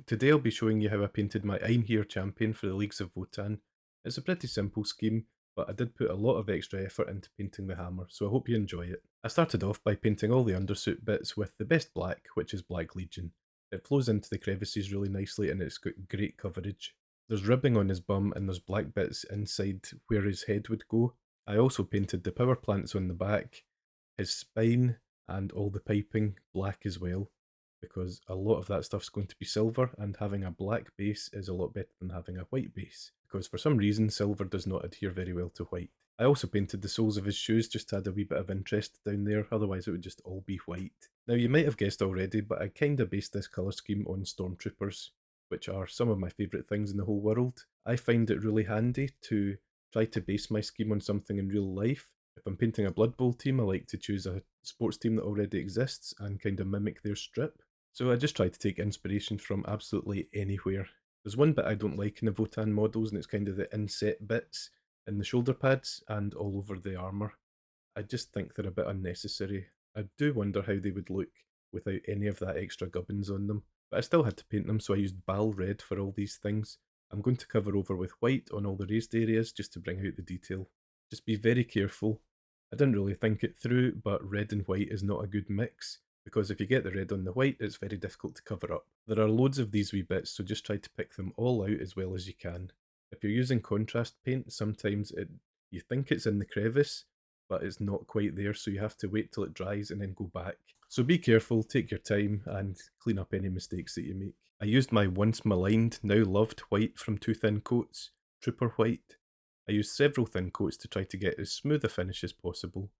Today I'll be showing you how I painted my Einhyr champion for the Leagues of Votann. It's a pretty simple scheme, but I did put a lot of extra effort into painting the hammer, so I hope you enjoy it. I started off by painting all the undersuit bits with the best black, which is Black Legion. It flows into the crevices really nicely and it's got great coverage. There's ribbing on his bum and there's black bits inside where his head would go. I also painted the power plants on the back, his spine, and all the piping black as well, because a lot of that stuff's going to be silver, and having a black base is a lot better than having a white base, because for some reason silver does not adhere very well to white. I also painted the soles of his shoes just to add a wee bit of interest down there, otherwise it would just all be white. Now you might have guessed already, but I kinda based this colour scheme on stormtroopers, which are some of my favourite things in the whole world. I find it really handy to try to base my scheme on something in real life. If I'm painting a Blood Bowl team, I like to choose a sports team that already exists and kind of mimic their strip. So I just try to take inspiration from absolutely anywhere. There's one bit I don't like in the Votann models, and it's kind of the inset bits in the shoulder pads and all over the armour. I just think they're a bit unnecessary. I do wonder how they would look without any of that extra gubbins on them, but I still had to paint them, so I used Bal Red for all these things. I'm going to cover over with white on all the raised areas just to bring out the detail. Just be very careful. I didn't really think it through, but red and white is not a good mix, because if you get the red on the white, it's very difficult to cover up. There are loads of these wee bits, so just try to pick them all out as well as you can. If you're using contrast paint, sometimes you think it's in the crevice, but it's not quite there, so you have to wait till it dries and then go back. So be careful, take your time, and clean up any mistakes that you make. I used my once maligned, now loved white from two thin coats, Trooper White. I used several thin coats to try to get as smooth a finish as possible.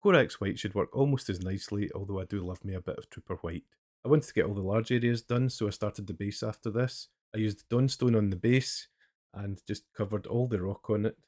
Corax White should work almost as nicely, although I do love me a bit of Trooper White. I wanted to get all the large areas done, so I started the base after this. I used Dawnstone on the base and just covered all the rock on it.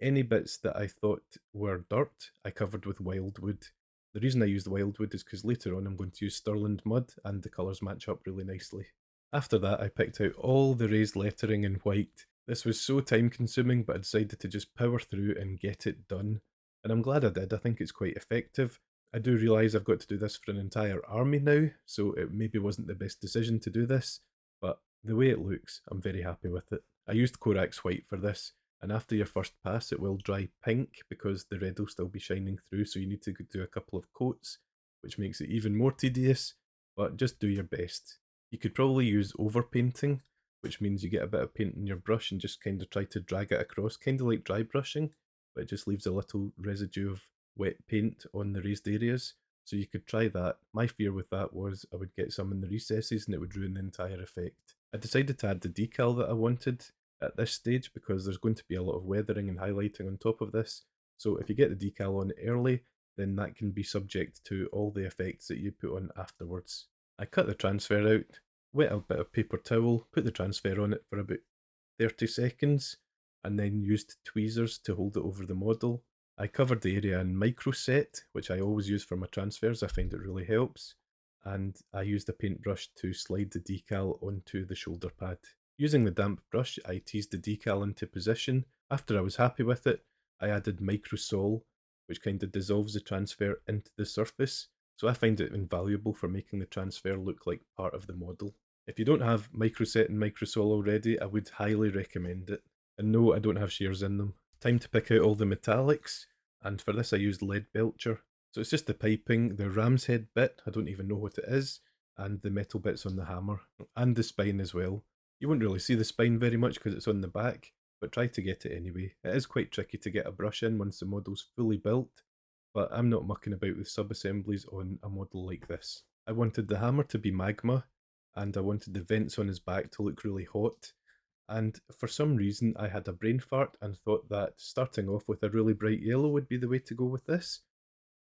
Any bits that I thought were dirt, I covered with Wildwood. The reason I used Wildwood is because later on I'm going to use Stirland Mud and the colours match up really nicely. After that I picked out all the raised lettering in white. This was so time consuming, but I decided to just power through and get it done. And I'm glad I did. I think it's quite effective. I do realise I've got to do this for an entire army now, so it maybe wasn't the best decision to do this, but the way it looks, I'm very happy with it. I used Corax White for this, and after your first pass it will dry pink because the red will still be shining through, so you need to do a couple of coats, which makes it even more tedious, but just do your best. You could probably use overpainting, which means you get a bit of paint in your brush and just kind of try to drag it across, kind of like dry brushing, but it just leaves a little residue of wet paint on the raised areas. So you could try that. My fear with that was I would get some in the recesses and it would ruin the entire effect. I decided to add the decal that I wanted at this stage because there's going to be a lot of weathering and highlighting on top of this. So if you get the decal on early, then that can be subject to all the effects that you put on afterwards. I cut the transfer out, wet a bit of paper towel, put the transfer on it for about 30 seconds, and then used tweezers to hold it over the model. I covered the area in microset, which I always use for my transfers. I find it really helps. And I used a paintbrush to slide the decal onto the shoulder pad. Using the damp brush, I teased the decal into position. After I was happy with it, I added microsol, which kind of dissolves the transfer into the surface. So I find it invaluable for making the transfer look like part of the model. If you don't have microset and microsol already, I would highly recommend it. And no, I don't have shears in them. Time to pick out all the metallics, and for this I used lead belcher. So it's just the piping, the ram's head bit, I don't even know what it is, and the metal bits on the hammer, and the spine as well. You won't really see the spine very much because it's on the back, but try to get it anyway. It is quite tricky to get a brush in once the model's fully built, but I'm not mucking about with sub-assemblies on a model like this. I wanted the hammer to be magma, and I wanted the vents on his back to look really hot, and for some reason I had a brain fart and thought that starting off with a really bright yellow would be the way to go with this,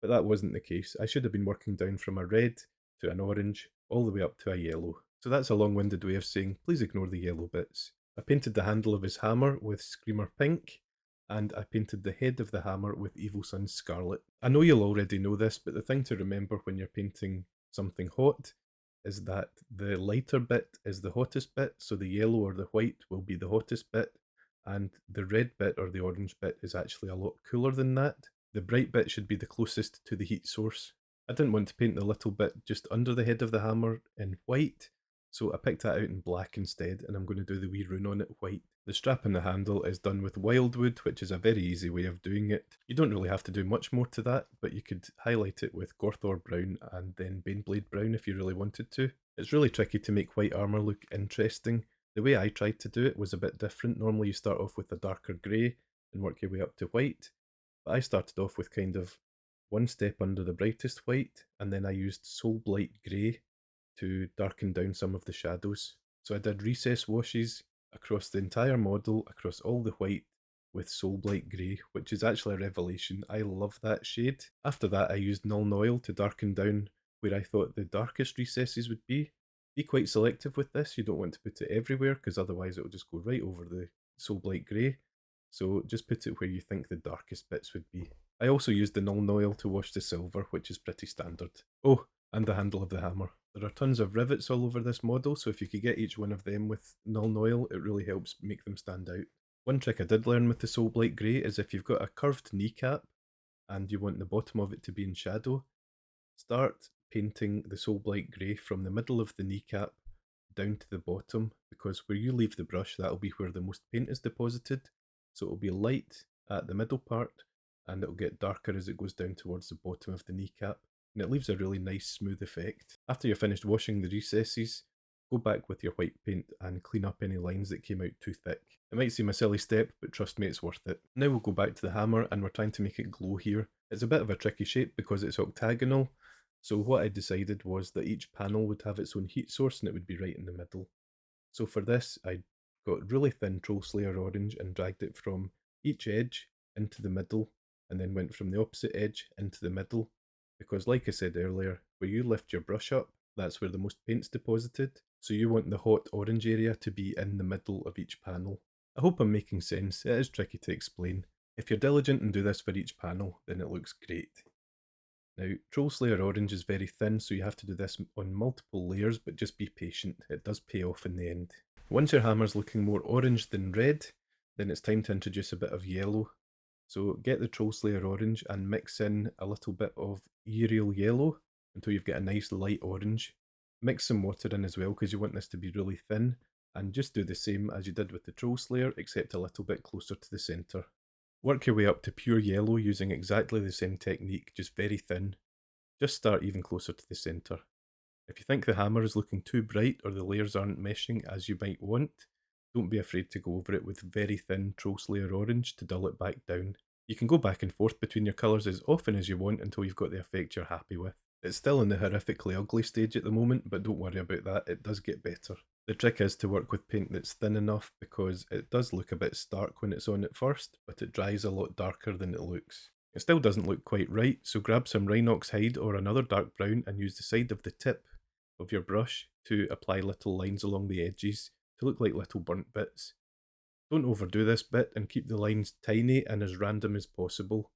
but that wasn't the case. I should have been working down from a red to an orange, all the way up to a yellow. So that's a long-winded way of saying please ignore the yellow bits. I painted the handle of his hammer with Screamer Pink, and I painted the head of the hammer with Evil Sun Scarlet. I know you'll already know this, but the thing to remember when you're painting something hot is that the lighter bit is the hottest bit, so the yellow or the white will be the hottest bit, and the red bit or the orange bit is actually a lot cooler than that. The bright bit should be the closest to the heat source. I didn't want to paint the little bit just under the head of the hammer in white, So I picked that out in black instead, and I'm going to do the wee rune on it white. The strap and the handle is done with wildwood, which is a very easy way of doing it. You don't really have to do much more to that, but you could highlight it with Gorthor brown and then Baneblade brown if you really wanted to. It's really tricky to make white armour look interesting. The way I tried to do it was a bit different. Normally you start off with a darker grey and work your way up to white, but I started off with kind of one step under the brightest white, and then I used Soul Blight Grey to darken down some of the shadows. So I did recess washes across the entire model, across all the white with Soul Blight Grey, which is actually a revelation. I love that shade. After that I used Nuln Oil to darken down where I thought the darkest recesses would be. Be quite selective with this, you don't want to put it everywhere because otherwise it will just go right over the Soul Blight Grey. So just put it where you think the darkest bits would be. I also used the Nuln Oil to wash the silver, which is pretty standard. Oh, and the handle of the hammer. There are tons of rivets all over this model, so if you could get each one of them with Nuln Oil, it really helps make them stand out. One trick I did learn with the Soul Blight Grey is if you've got a curved kneecap and you want the bottom of it to be in shadow, start painting the Soul Blight Grey from the middle of the kneecap down to the bottom, because where you leave the brush, that'll be where the most paint is deposited. So it'll be light at the middle part, and it'll get darker as it goes down towards the bottom of the kneecap, and it leaves a really nice smooth effect. After you're finished washing the recesses, go back with your white paint and clean up any lines that came out too thick. It might seem a silly step, but trust me, it's worth it. Now we'll go back to the hammer, and we're trying to make it glow here. It's a bit of a tricky shape because it's octagonal, so what I decided was that each panel would have its own heat source and it would be right in the middle. So for this, I got really thin Troll Slayer orange and dragged it from each edge into the middle, and then went from the opposite edge into the middle, because like I said earlier, where you lift your brush up, that's where the most paint's deposited, so you want the hot orange area to be in the middle of each panel. I hope I'm making sense, it is tricky to explain. If you're diligent and do this for each panel, then it looks great. Now, Troll Slayer Orange is very thin, so you have to do this on multiple layers, but just be patient, it does pay off in the end. Once your hammer's looking more orange than red, then it's time to introduce a bit of yellow. So get the Troll Slayer Orange and mix in a little bit of Aerial Yellow until you've got a nice light orange. Mix some water in as well because you want this to be really thin, and just do the same as you did with the Troll Slayer, except a little bit closer to the centre. Work your way up to pure yellow using exactly the same technique, just very thin. Just start even closer to the centre. If you think the hammer is looking too bright or the layers aren't meshing as you might want, don't be afraid to go over it with very thin Troll Slayer Orange to dull it back down. You can go back and forth between your colours as often as you want until you've got the effect you're happy with. It's still in the horrifically ugly stage at the moment, but don't worry about that, it does get better. The trick is to work with paint that's thin enough because it does look a bit stark when it's on at first, but it dries a lot darker than it looks. It still doesn't look quite right, so grab some Rhinox hide or another dark brown and use the side of the tip of your brush to apply little lines along the edges to look like little burnt bits. Don't overdo this bit and keep the lines tiny and as random as possible.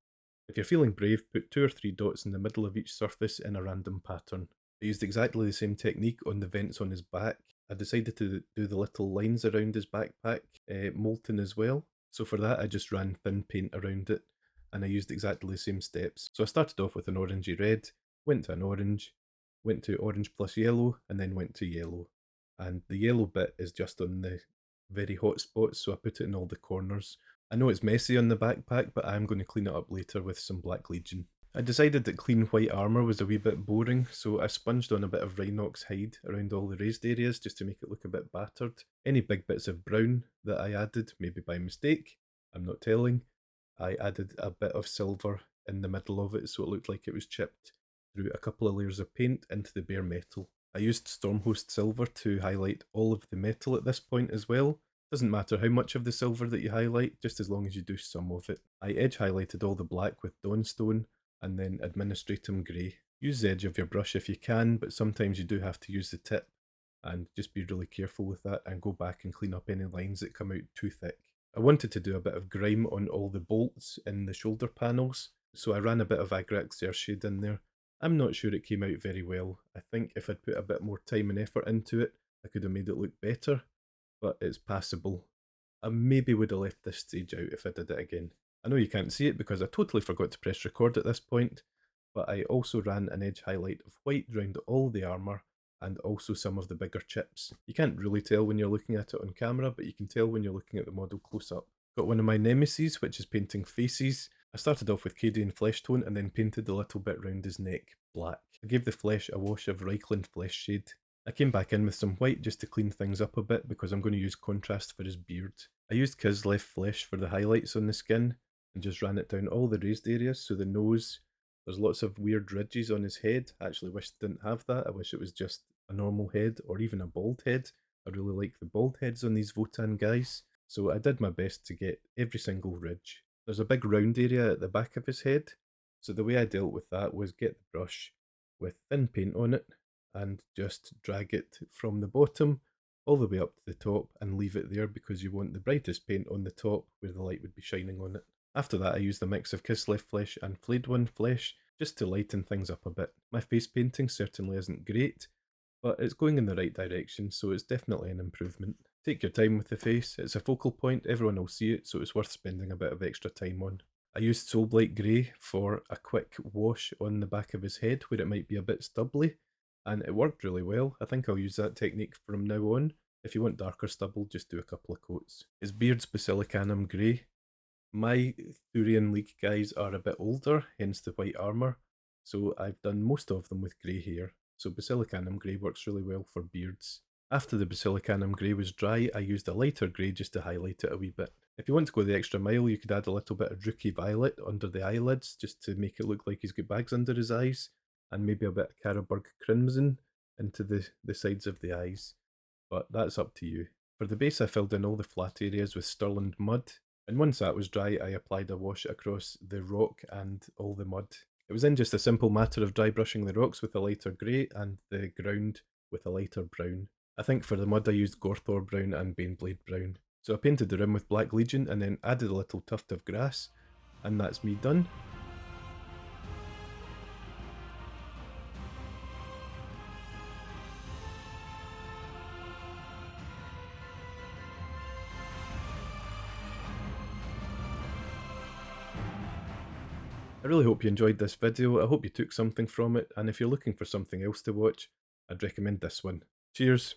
If you're feeling brave, put 2 or 3 dots in the middle of each surface in a random pattern. I used exactly the same technique on the vents on his back. I decided to do the little lines around his backpack molten as well. So for that I just ran thin paint around it and I used exactly the same steps. So I started off with an orangey red, went to an orange, went to orange plus yellow, and then went to yellow. And the yellow bit is just on the very hot spots, so I put it in all the corners. I know it's messy on the backpack, but I'm going to clean it up later with some Black Legion. I decided that clean white armour was a wee bit boring, so I sponged on a bit of Rhinox hide around all the raised areas just to make it look a bit battered. Any big bits of brown that I added, maybe by mistake, I'm not telling, I added a bit of silver in the middle of it so it looked like it was chipped through a couple of layers of paint into the bare metal. I used Stormhost silver to highlight all of the metal at this point as well. Doesn't matter how much of the silver that you highlight, just as long as you do some of it. I edge highlighted all the black with Dawnstone and then Administratum Grey. Use the edge of your brush if you can, but sometimes you do have to use the tip, and just be really careful with that and go back and clean up any lines that come out too thick. I wanted to do a bit of grime on all the bolts in the shoulder panels, so I ran a bit of Agraxer shade in there. I'm not sure it came out very well. I think if I'd put a bit more time and effort into it, I could have made it look better, but it's passable. I maybe would have left this stage out if I did it again. I know you can't see it because I totally forgot to press record at this point, but I also ran an edge highlight of white around all the armour and also some of the bigger chips. You can't really tell when you're looking at it on camera, but you can tell when you're looking at the model close up. Got one of my nemesis, which is painting faces. I started off with Cadian flesh tone and then painted the little bit round his neck black. I gave the flesh a wash of Reichland flesh shade. I came back in with some white just to clean things up a bit because I'm going to use contrast for his beard. I used Kislev flesh for the highlights on the skin and just ran it down all the raised areas, so the nose, there's lots of weird ridges on his head. I actually wish it didn't have that. I wish it was just a normal head or even a bald head. I really like the bald heads on these Votann guys, so I did my best to get every single ridge. There's a big round area at the back of his head, so the way I dealt with that was get the brush with thin paint on it and just drag it from the bottom all the way up to the top and leave it there because you want the brightest paint on the top where the light would be shining on it. After that I used a mix of Kislev flesh and flayed one flesh just to lighten things up a bit. My face painting certainly isn't great, but it's going in the right direction, so it's definitely an improvement. Take your time with the face, it's a focal point, everyone will see it, so it's worth spending a bit of extra time on. I used Soulblight Grey for a quick wash on the back of his head where it might be a bit stubbly, and it worked really well. I think I'll use that technique from now on. If you want darker stubble, just do a couple of coats. His beard's Basilicanum Grey. My Thurian League guys are a bit older, hence the white armour, so I've done most of them with grey hair, so Basilicanum Grey works really well for beards. After the Basilicanum Grey was dry, I used a lighter grey just to highlight it a wee bit. If you want to go the extra mile, you could add a little bit of Druchii Violet under the eyelids, just to make it look like he's got bags under his eyes, and maybe a bit of Carroburg Crimson into the sides of the eyes, but that's up to you. For the base I filled in all the flat areas with Stirland mud, and once that was dry I applied a wash across the rock and all the mud. It was then just a simple matter of dry brushing the rocks with a lighter grey and the ground with a lighter brown. I think for the mud I used Gorthor brown and Baneblade brown. So I painted the rim with Black Legion and then added a little tuft of grass, and that's me done. I really hope you enjoyed this video, I hope you took something from it, and if you're looking for something else to watch, I'd recommend this one. Cheers!